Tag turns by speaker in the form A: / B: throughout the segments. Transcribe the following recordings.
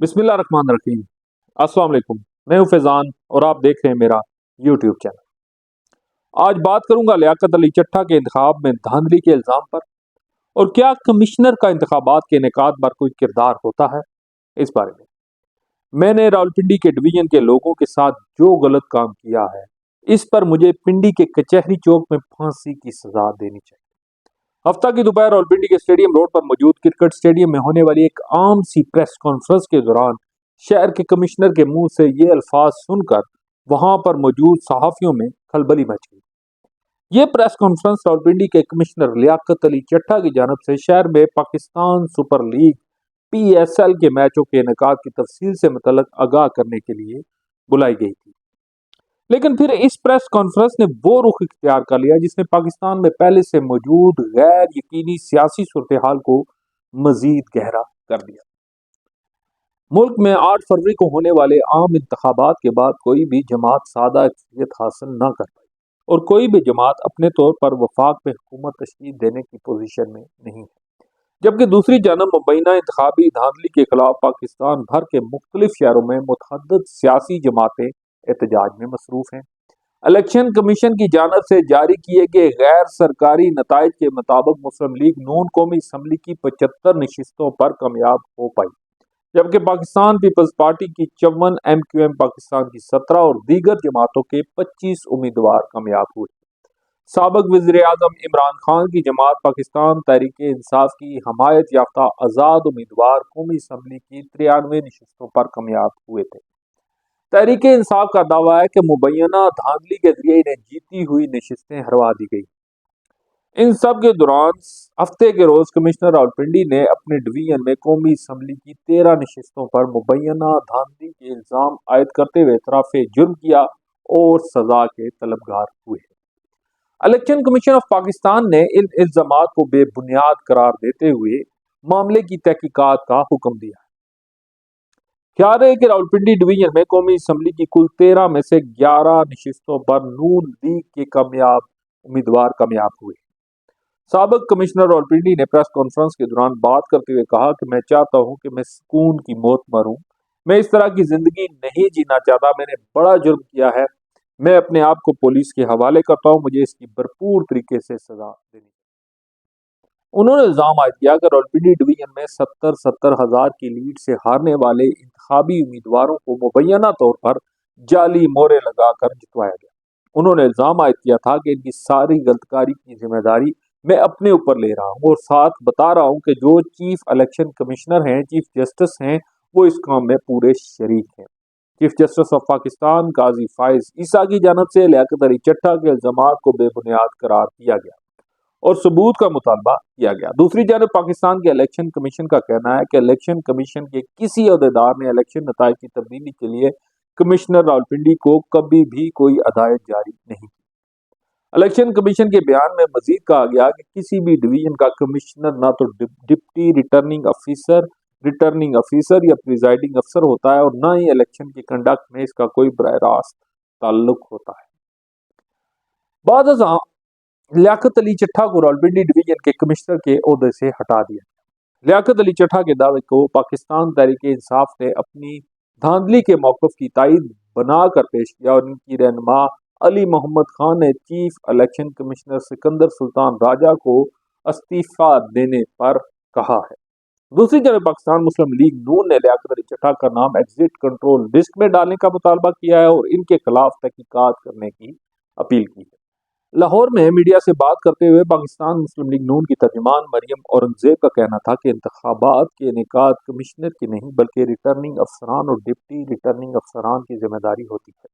A: बिस्मिल्लाह रहमान रहीम। अस्सलाम वालेकुम। मैं हूं फैजान और आप देख रहे हैं मेरा यूट्यूब चैनल। आज बात करूंगा लियाकत अली चट्टा के इंतखाब में धांधली के इल्जाम पर और क्या कमिश्नर का इंतखाबात के इनेकाद पर कोई किरदार होता है। इस बारे में मैंने रावलपिंडी के डिवीजन के लोगों के साथ जो गलत काम किया है, इस पर मुझे पिंडी के कचहरी चौक में फांसी की सजा देनी चाहिए। हफ्ता की दोपहर रावलपिंडी के स्टेडियम रोड पर मौजूद क्रिकेट स्टेडियम में होने वाली एक आम सी प्रेस कॉन्फ्रेंस के दौरान शहर के कमिश्नर के मुंह से ये अल्फाज सुनकर वहां पर मौजूद सहाफियों में खलबली मच गई। ये प्रेस कॉन्फ्रेंस रावलपिंडी के कमिश्नर लियाकत अली चट्टा की जानब से शहर में पाकिस्तान सुपर लीग PSL के मैचों के इनेकाद की तफसील से मुतल्लक आगाह करने के लिए बुलाई गई थी, लेकिन फिर इस प्रेस कॉन्फ्रेंस ने वो रुख इख्तियार कर लिया जिसने पाकिस्तान में पहले से मौजूद गैर यकीनी सियासी सूरत हाल को मजीद गहरा कर दिया। मुल्क में 8 फरवरी को होने वाले आम इंतखाबात के बाद कोई भी जमात सादा अक्सरियत हासिल न कर पाई और कोई भी जमात अपने तौर पर वफाक में हुकूमत तशकील देने की पोजीशन में नहीं है, जबकि दूसरी जानब मुबैना इंतखाबी धांधली के खिलाफ पाकिस्तान भर के मुख्तलिफ शहरों में मुतअद्दिद सियासी जमातें एहतजाज में मसरूफ हैं। इलेक्शन कमीशन की जानब से जारी किए गए गैर सरकारी नताइज के मुताबिक मुस्लिम लीग नून कौमी असम्बली की 75 नशिस्तों पर कामयाब हो पाई, जबकि पाकिस्तान पीपल्स पार्टी की 54, MQM पाकिस्तान की 17 और दीगर जमातों के 25 उम्मीदवार कामयाब हुए। साबिक वज़ीर आज़म इमरान खान की जमात पाकिस्तान तहरीक इंसाफ की हमायत याफ्ता आज़ाद उम्मीदवार कौमी असम्बली की 93 नशिस्तों पर कामयाब हुए थे। तहरीक इंसाफ का दावा है कि मुबैना धांधली के जरिए इन्हें जीती हुई नशिस्तें हरवा दी गई। इन सब के दौरान हफ्ते के रोज कमिश्नर रावलपिंडी ने अपने डिवीजन में कौमी असम्बली की 13 नशिस्तों पर मुबैना धांधली के इल्जाम आयद करते हुए इतराफ़े जुर्म किया और सजा के तलबगार हुए। इलेक्शन कमीशन ऑफ पाकिस्तान ने इन इल्जामात को बेबुनियाद करार देते हुए मामले की तहकीकात का हुक्म दिया। ख्याल है कि रावलपिंडी डिवीजन में कौमी असम्बली की कुल 13 में से 11 नशिस्तों पर नून लीग के कामयाब उम्मीदवार कामयाब हुए। साबिक कमिश्नर रावलपिंडी ने प्रेस कॉन्फ्रेंस के दौरान बात करते हुए कहा कि मैं चाहता हूं कि मैं सुकून की मौत मरूं। मैं इस तरह की जिंदगी नहीं जीना चाहता। मैंने बड़ा जुर्म किया है। मैं अपने आप को पुलिस के हवाले करता हूं। मुझे इसकी भरपूर तरीके से सजा देनी। उन्होंने इल्जाम आयद किया कि रावलपिंडी डिवीजन में 70 हजार की लीड से हारने वाले इंतखाबी उम्मीदवारों को मुबैना तौर पर जाली मोहरे लगाकर जितवाया गया। उन्होंने इल्जाम आयद किया था कि इनकी सारी गलतकारी की जिम्मेदारी मैं अपने ऊपर ले रहा हूं और साथ बता रहा हूं कि जो चीफ इलेक्शन कमिश्नर हैं, चीफ जस्टिस हैं, वो इस काम में पूरे शरीक हैं। चीफ जस्टिस ऑफ पाकिस्तान काजी फाइज ईसा की जानब से लियाकत अली चट्टा के इल्जामात को बेबुनियाद करार दिया गया और सबूत का मुतालबा किया गया। दूसरी जानब पाकिस्तान के इलेक्शन कमीशन का कहना है कि इलेक्शन कमीशन के किसी अहदेदार ने इलेक्शन नताइज की तब्दीली के लिए कमिश्नर रावलपिंडी को कभी भी कोई हदायत जारी नहीं की। इलेक्शन कमीशन के बयान में मजीद कहा गया कि किसी भी डिवीजन का कमिश्नर ना तो डिप्टी रिटर्निंग अफीसर या प्रिजाइडिंग अफसर होता है और ना ही इलेक्शन के कंडक्ट में इसका कोई बराह रास्त ताल्लुक होता है। बाद लियाकत अली चट्टा को रावलपिंडी डिवीजन के कमिश्नर के ओहदे से हटा दिया। लियाकत अली चट्टा के दावे को पाकिस्तान तहरीक इंसाफ ने अपनी धांधली के मौक़िफ़ की तायद बनाकर पेश किया और इनकी रहनुमा अली मोहम्मद खान ने chief election commissioner Sikandar Sultan Raja को इस्तीफा देने पर कहा है। दूसरी तरफ पाकिस्तान मुस्लिम लीग नून ने लियाकत अली चट्टा का नाम एग्जिट कंट्रोल लिस्ट में डालने का मुतालबा किया है और इनके खिलाफ तहकीकात करने की अपील की है। लाहौर में मीडिया से बात करते हुए पाकिस्तान मुस्लिम लीग नून की तर्जुमान मरियम औरंगजेब का कहना था कि इंतखाबात के इनेकाद कमिश्नर की नहीं बल्कि रिटर्निंग अफसरान और डिप्टी रिटर्निंग अफसरान की जिम्मेदारी होती है।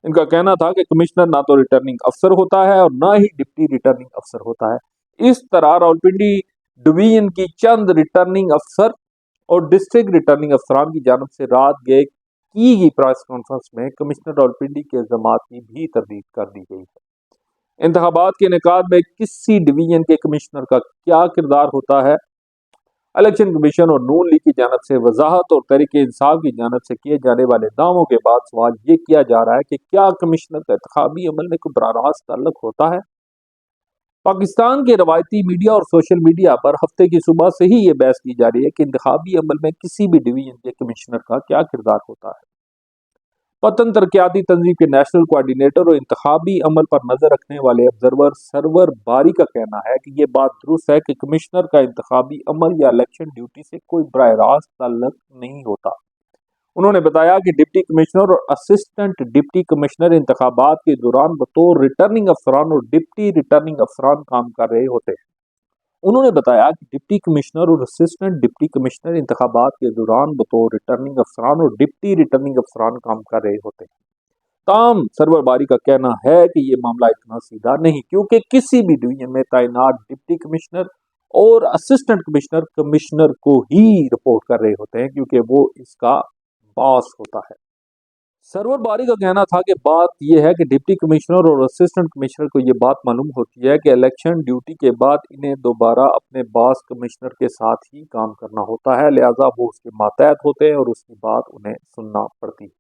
A: इनका कहना था कि कमिश्नर ना तो रिटर्निंग अफसर होता है और ना ही डिप्टी रिटर्निंग अफसर होता है। इस तरह रावलपिंडी डिवीजन की चंद रिटर्निंग अफसर और डिस्ट्रिक्ट रिटर्निंग अफसरान की जानब से रात गए की गई प्रेस कॉन्फ्रेंस में कमिश्नर रावलपिंडी के इल्जामात की भी तरदीद कर दी गई है। इंतखाबात के इनेकाद में किसी डिवीजन के कमिश्नर का क्या किरदार होता है, इलेक्शन कमीशन और नून लीग की जानब से वजाहत और तहरीक इंसाफ की जानब से किए जाने वाले दावों के बाद सवाल ये किया जा रहा है कि क्या कमिश्नर का इंतखाबी अमल में कोई बराह रास्त ताल्लुक होता है। پاکستان کے روایتی میڈیا اور سوشل میڈیا پر ہفتے کی صبح سے ہی یہ بحث کی جا رہی ہے کہ انتخابی عمل میں کسی بھی ڈویژن کے کمشنر کا کیا کردار ہوتا ہے۔ وطن ترقیاتی تنظیم کے نیشنل کوارڈینیٹر اور انتخابی عمل پر نظر رکھنے والے آبزرور سرور باری کا کہنا ہے کہ یہ بات درست ہے کہ کمشنر کا انتخابی عمل یا الیکشن ڈیوٹی سے کوئی براہ راست تعلق نہیں ہوتا۔ انہوں نے بتایا کہ ڈپٹی کمشنر اور اسسٹنٹ ڈپٹی کمشنر انتخابات کے دوران بطور ریٹرننگ افسران اور ڈپٹی ریٹرننگ افسران کام کر رہے ہوتے ہیں۔ انہوں نے بتایا کہ ڈپٹی کمشنر اور اسسٹنٹ ڈپٹی کمشنر انتخابات کے دوران بطور ریٹرننگ افسران اور ڈپٹی ریٹرننگ افسران کام کر رہے ہوتے ہیں۔ تاہم سرور باری کا کہنا ہے کہ یہ معاملہ اتنا سیدھا نہیں، کیونکہ کسی بھی ڈویژن میں تعینات ڈپٹی کمشنر اور اسسٹنٹ کمشنر کمشنر کو ہی رپورٹ کر رہے ہوتے ہیں، کیونکہ وہ اس کا باس ہوتا ہے۔ سرور باری کا کہنا تھا کہ بات یہ ہے کہ ڈپٹی کمشنر اور اسسٹنٹ کمشنر کو یہ بات معلوم ہوتی ہے کہ الیکشن ڈیوٹی کے بعد انہیں دوبارہ اپنے باس کمشنر کے ساتھ ہی کام کرنا ہوتا ہے، لہٰذا وہ اس کے ماتحت ہوتے ہیں اور اس کی بات انہیں سننا پڑتی ہے۔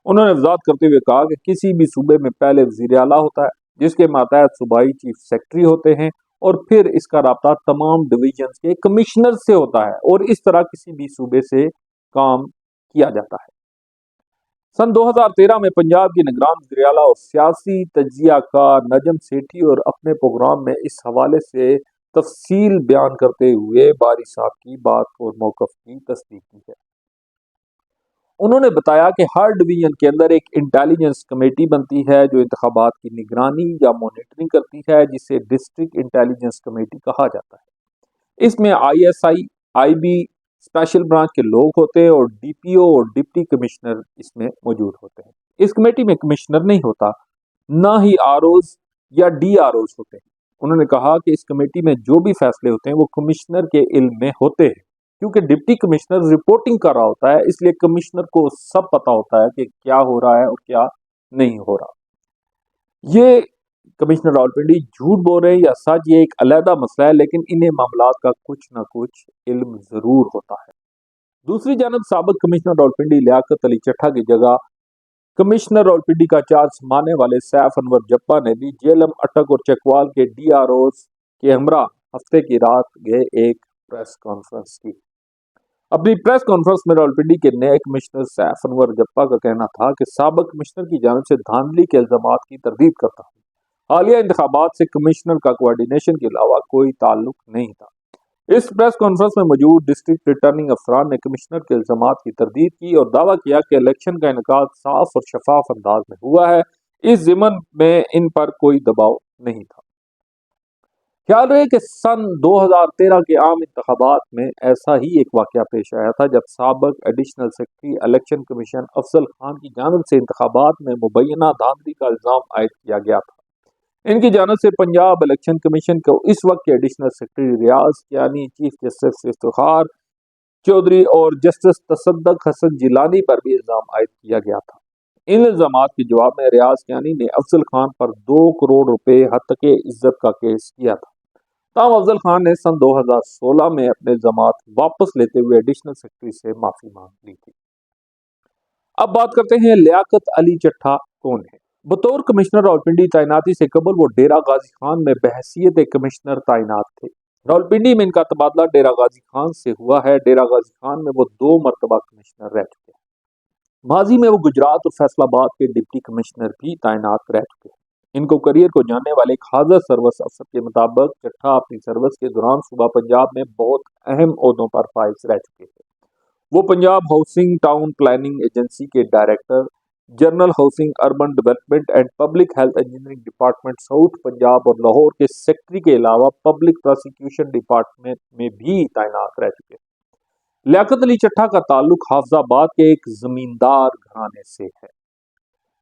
A: انہوں نے وضاحت کرتے ہوئے کہا کہ کسی بھی صوبے میں پہلے وزیر اعلیٰ ہوتا ہے، جس کے ماتحت صوبائی چیف سیکرٹری ہوتے ہیں، اور پھر اس کا رابطہ تمام ڈویژنز کے کمشنر سے ہوتا ہے، اور اس طرح کسی بھی صوبے سے کام کیا جاتا ہے۔ سن 2013 میں پنجاب کی نگران وزیر اعلیٰ اور سیاسی تجزیہ کار نجم سیٹھی اور اپنے پروگرام میں اس حوالے سے تفصیل بیان کرتے ہوئے باری صاحب کی بات اور موقف کی تصدیق کی ہے۔ انہوں نے بتایا کہ ہر ڈویژن کے اندر ایک انٹیلیجنس کمیٹی بنتی ہے جو انتخابات کی نگرانی یا مانیٹرنگ کرتی ہے، جسے ڈسٹرکٹ انٹیلیجنس کمیٹی کہا جاتا ہے۔ اس میں I S I, I B, special branch کے لوگ ہوتے ہیں اور ڈی پی او اور ڈپٹی کمشنر اس میں موجود ہوتے ہیں۔ اس کمیٹی میں کمشنر نہیں ہوتا، نہ ہی آر اوز یا ڈی آر اوز ہوتے ہیں۔ انہوں نے کہا کہ اس کمیٹی میں جو بھی فیصلے ہوتے ہیں وہ کمشنر کے علم میں ہوتے ہیں، کیونکہ ڈپٹی کمشنر رپورٹنگ کر رہا ہوتا ہے، اس لیے کمشنر کو سب پتا ہوتا ہے کہ کیا ہو رہا ہے اور کیا نہیں ہو رہا۔ یہ کمشنر راولپنڈی جھوٹ بول رہے ہیں یا سچ، یہ ایک علیحدہ مسئلہ ہے، لیکن انہیں معاملات کا کچھ نہ کچھ علم ضرور ہوتا ہے۔ دوسری جانب سابق کمشنر راولپنڈی لیاقت علی چٹھا کی جگہ کمشنر راولپنڈی کا چارج سنبھالنے والے سیف انور جپا نے بھی جیلم اٹک اور چکوال کے ڈی آر اوز کے ہمراہ ہفتے کی رات گئے ایک پریس کانفرنس کی۔ اپنی پریس کانفرنس میں راولپنڈی کے نئے کمشنر سیف انور جپا کا کہنا تھا کہ سابق کمشنر کی جانب سے دھاندلی کے الزامات کی تردید کرتا ہوں۔ حالیہ انتخابات سے کمشنر کا کوارڈینیشن کے علاوہ کوئی تعلق نہیں تھا۔ اس پریس کانفرنس میں موجود ڈسٹرکٹ ریٹرننگ افسران نے کمشنر کے الزامات کی تردید کی اور دعویٰ کیا کہ الیکشن کا انعقاد صاف اور شفاف انداز میں ہوا ہے، اس ضمن میں ان پر کوئی دباؤ نہیں تھا۔ خیال رہے کہ سن 2013 کے عام انتخابات میں ایسا ہی ایک واقعہ پیش آیا تھا، جب سابق ایڈیشنل سیکرٹری الیکشن کمیشن افضل خان کی جانب سے انتخابات میں مبینہ دھاندلی کا الزام عائد کیا گیا تھا۔ ان کی جانب سے پنجاب الیکشن کمیشن کو اس وقت کے ایڈیشنل سیکرٹری ریاض کیانی، چیف جسٹس افتخار چودھری اور جسٹس تصدق حسن جیلانی پر بھی الزام عائد کیا گیا تھا۔ ان الزامات کے جواب میں ریاض کیانی نے افضل خان پر 2 کروڑ روپے ہتک عزت کا کیس کیا تھا۔ تاہم افضل خان نے سن 2016 میں اپنے الزامات واپس لیتے ہوئے ایڈیشنل سیکرٹری سے معافی مانگ لی تھی۔ اب بات کرتے ہیں لیاقت علی چٹھا کون ہے۔ بطور کمشنر راولپنڈی تعیناتی سے قبل وہ ڈیرہ غازی خان میں بحیثیت کمشنر تعینات تھے۔ راولپنڈی میں ان کا تبادلہ ڈیرہ غازی خان سے ہوا ہے۔ ڈیرہ غازی خان میں وہ 2 مرتبہ کمشنر رہ چکے ہیں۔ ماضی میں وہ گجرات اور فیصل آباد کے ڈپٹی کمشنر بھی تعینات رہ چکے ہیں۔ ان کو کریئر کو جاننے والے ایک حاضر سروس افسر کے مطابق چٹھا اپنی سروس کے دوران صوبہ پنجاب میں بہت اہم عہدوں پر فائز رہ چکے ہیں۔ وہ Punjab housing town planning agency کے director, general housing urban development and public health engineering department south Punjab اور لاہور کے سیکرٹری کے علاوہ پبلک پروسیکیوشن ڈپارٹمنٹ میں بھی تعینات رہ چکے ہیں۔ لیاقت علی چٹھا کا تعلق حافظ آباد کے ایک زمیندار گھرانے سے ہے۔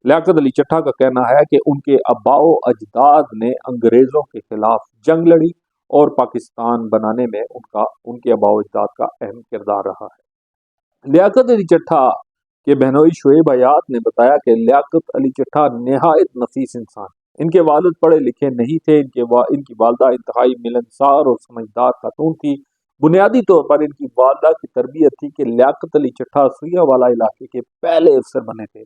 A: لیاقت علی چٹھا کا کہنا ہے کہ ان کے آباء و اجداد نے انگریزوں کے خلاف جنگ لڑی اور پاکستان بنانے میں ان کے آباء و اجداد کا اہم کردار رہا ہے۔ لیاقت علی چٹھا کے بہنوئی شعیب حیات نے بتایا کہ لیاقت علی چٹھا نہایت نفیس انسان، ان کے والد پڑھے لکھے نہیں تھے، ان کی والدہ انتہائی ملنسار اور سمجھدار خاتون تھی۔ بنیادی طور پر ان کی والدہ کی تربیت تھی کہ لیاقت علی چٹھا سوئیاں والا علاقے کے پہلے افسر بنے تھے۔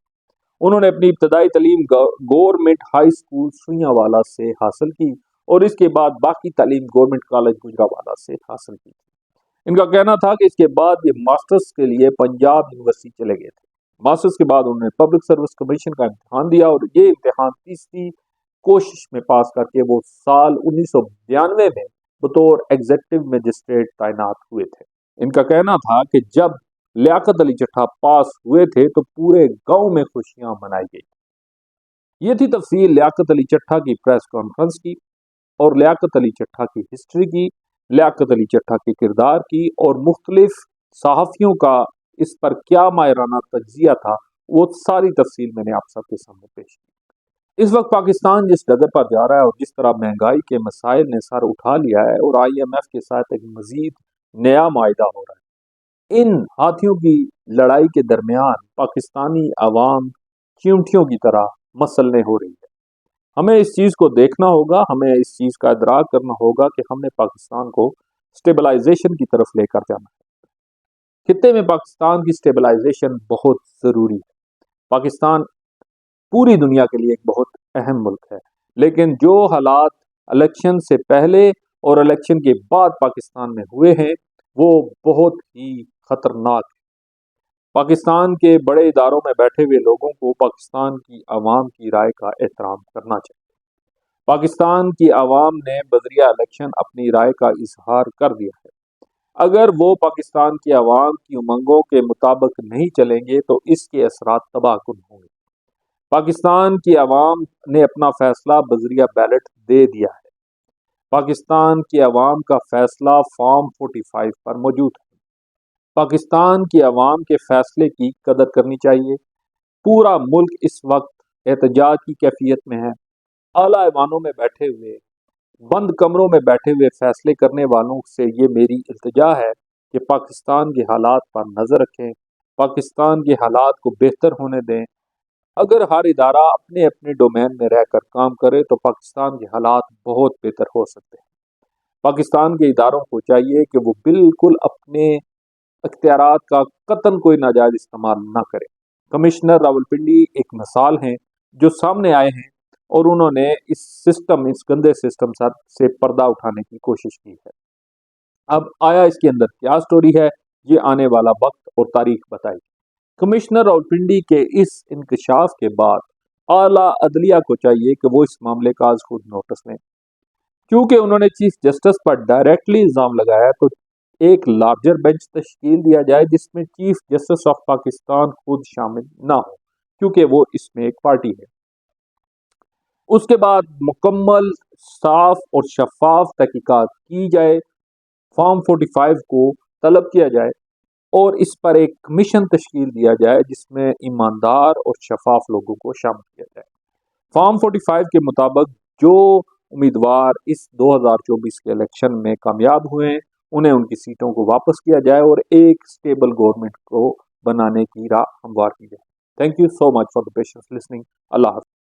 A: انہوں نے اپنی ابتدائی تعلیم گورنمنٹ ہائی اسکول سوئیاں والا سے حاصل کی और इसके बाद बाकी तालीम गवर्नमेंट कॉलेज गुजरावाला से हासिल की थी। इनका कहना था कि इसके बाद ये मास्टर्स के लिए पंजाब यूनिवर्सिटी चले गए थे। मास्टर्स के बाद उन्होंने पब्लिक सर्विस कमीशन का इम्तिहान दिया और ये इम्तिहान तीसरी कोशिश में पास करके वो साल 1992 में बतौर एग्जीक्यूटिव मजिस्ट्रेट तैनात हुए थे। इनका कहना था कि जब लियाकत अली चट्ठा पास हुए थे तो पूरे गांव में खुशियां मनाई गई। ये थी तफसील लियाकत अली चट्ठा की प्रेस कॉन्फ्रेंस की और लियाकत अली चट्ठा की हिस्ट्री की, लियाकत अली चट्ठा के किरदार की और मुख्तलिफ सहाफ़ियों का इस पर क्या मायराना तज्जिया था, वो सारी तफसील मैंने आप सबके सामने पेश की। इस वक्त पाकिस्तान जिस डगर पर जा रहा है और जिस तरह महंगाई के मसाइल ने सर उठा लिया है और IMF के साथ एक मजीद नया मायदा हो रहा है, इन हाथियों की लड़ाई के दरमियान पाकिस्तानी अवाम चींटियों की तरह मसलने हो रही है। हमें इस चीज़ को देखना होगा, हमें इस चीज़ का इदराक करना होगा कि हमने पाकिस्तान को स्टेबलाइजेशन की तरफ लेकर जाना है। खित्ते में पाकिस्तान की स्टेबलाइजेशन बहुत ज़रूरी है। पाकिस्तान पूरी दुनिया के लिए एक बहुत अहम मुल्क है, लेकिन जो हालात इलेक्शन से पहले और इलेक्शन के बाद पाकिस्तान में हुए हैं वो बहुत ही खतरनाक है। पाकिस्तान के बड़े इदारों में बैठे हुए लोगों को पाकिस्तान की आवाम की राय का एहतराम करना चाहिए। पाकिस्तान की आवाम ने बजरिया इलेक्शन अपनी राय का इजहार कर दिया है। अगर वो पाकिस्तान की आवाम की उमंगों के मुताबिक नहीं चलेंगे तो इसके असरात तबाहकुन होंगे। पाकिस्तान की आवाम ने अपना फैसला बजरिया बैलेट दे दिया है। पाकिस्तान की आवाम का फैसला फॉर्म 45 पर मौजूद है। पाकिस्तान की आवाम के फैसले की कदर करनी चाहिए। पूरा मुल्क इस वक्त एहतजाज की कैफियत में है। आला ऐवानों में बैठे हुए, बंद कमरों में बैठे हुए फैसले करने वालों से ये मेरी इल्तिजा है कि पाकिस्तान के हालात पर नज़र रखें, पाकिस्तान के हालात को बेहतर होने दें। अगर हर इदारा अपने अपने डोमेन में रहकर काम करे तो पाकिस्तान के हालात बहुत बेहतर हो सकते हैं। पाकिस्तान के इदारों को चाहिए कि वो बिल्कुल अपने अख्तियारात का कतन कोई नाजायज इस्तेमाल ना करे। कमिश्नर रावलपिंडी एक मिसाल हैं जो सामने आए हैं और उन्होंने इस गंदे सिस्टम से पर्दा उठाने की कोशिश की है। अब आया इसके अंदर क्या स्टोरी है, ये आने वाला वक्त और तारीख बताएगी। कमिश्नर रावलपिंडी के इस इंकशाफ के बाद आला अदलिया को चाहिए कि वो इस मामले का आज खुद नोटिस लें। क्योंकि उन्होंने चीफ जस्टिस पर डायरेक्टली इल्जाम लगाया तो एक लार्जर बेंच तश्कील दिया जाए जिसमें चीफ जस्टिस ऑफ पाकिस्तान खुद शामिल ना हो, क्योंकि वो इसमें एक पार्टी है। उसके बाद मुकम्मल, साफ और शफाफ तहकीकात की जाए, फॉर्म 45 को तलब किया जाए और इस पर एक कमीशन तश्कील दिया जाए जिसमें ईमानदार और शफाफ लोगों को शामिल किया जाए। फॉर्म 45 के मुताबिक जो उम्मीदवार इस 2024 के इलेक्शन में कामयाब हुए हैं उन्हें उनकी सीटों को वापस किया जाए और एक स्टेबल गवर्नमेंट को बनाने की राह हमवार की जाए। Thank you so much for the patience listening. Allah हाफ़िज़।